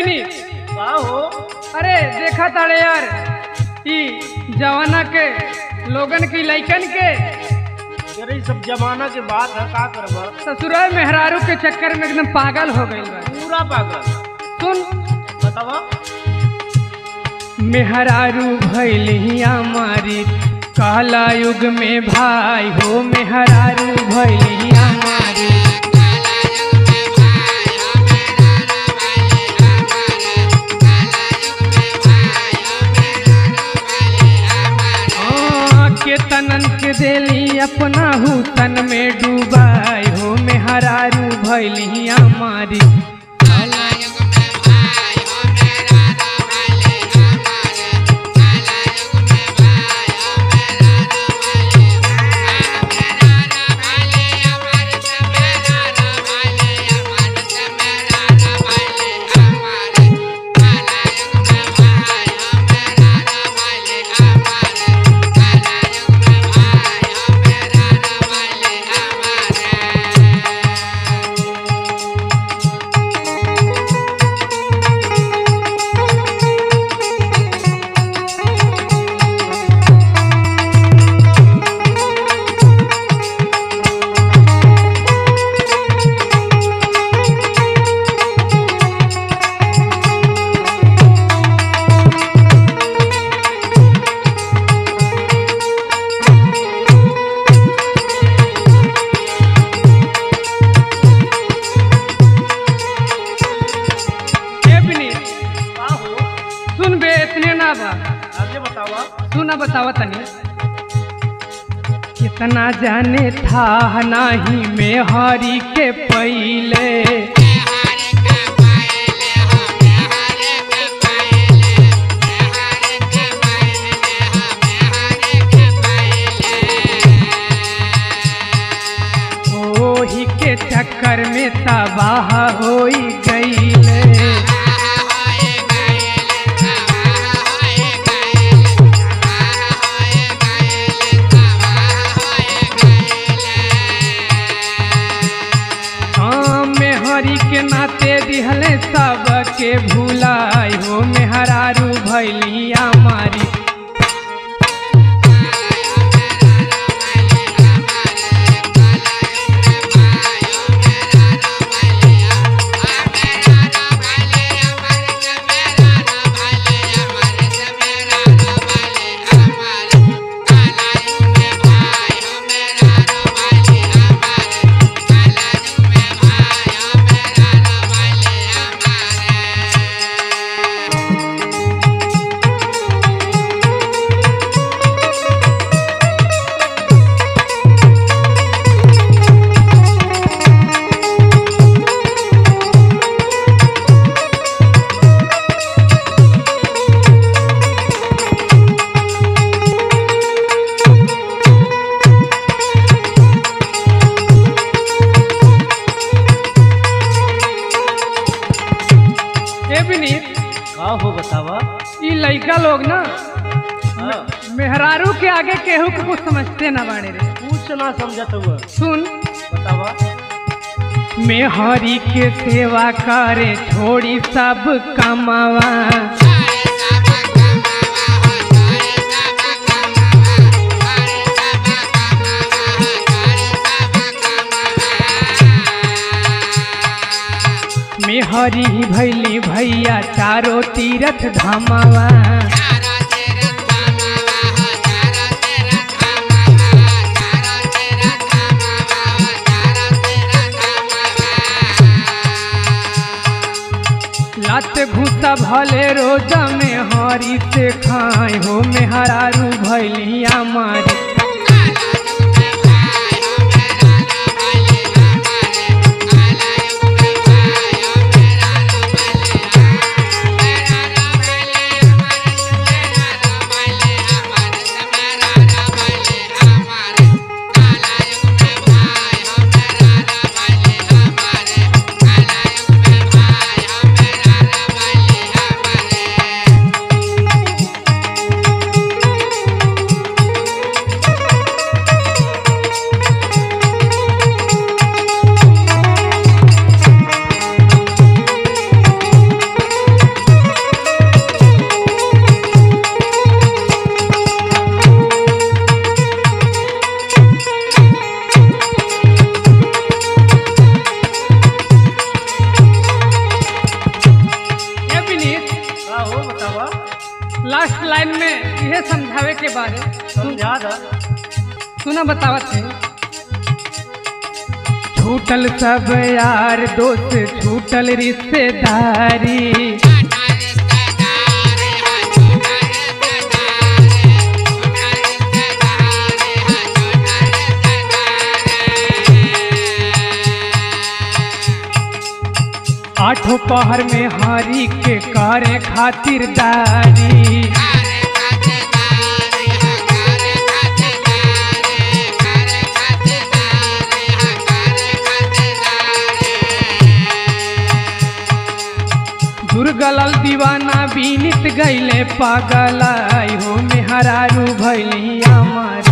विनीत का हो? अरे देखा ताड़े यार ई जवाना के लोगन की लइकन के अरे सब जमाना के बात है, का करबा? ससुराल मेहरारू के चक्कर में एकदम पागल हो गई बा। पूरा पागल। सुन बतावा। मेहरारू भैलिया मारी काला युग में भाई हो, मेहरारू भैलिया मारी के तनन के देली अपना हुसन में डूबाई हो, मेहरारू भैलिया मारी सुना बतावा तनी कितना जाने था नहीं मेहरी के पहले ओही के चक्कर में तबाह होई गईले के नाते दिहले सब के भूलाई हो, मेहरारू भैलिया मारी का हो बतावा। ई लइका लोग ना मेहरारू के आगे केहू के कुछ समझते ना बाड़े रे, कुछ ना समझत हुआ। सुन बतावा। मेहरी के सेवा करे छोड़ी सब कमावा मेहरी भैली भैया चारों तीरथ धामावा लात घूसा भले रोजा में हरी से खाए हो, मेहरारू भैलिया मारी लास्ट लाइन में यह समझावे के बारे समझा दा। सुना बतावत है। छूटल सब यार दोस्त छूटल रिश्तेदारी, आठों पहर में हारी के कारे खातिरदारी, दुर्गलल दीवाना बीनित गईले पागल, आई हो मेहरारू भैली हमार।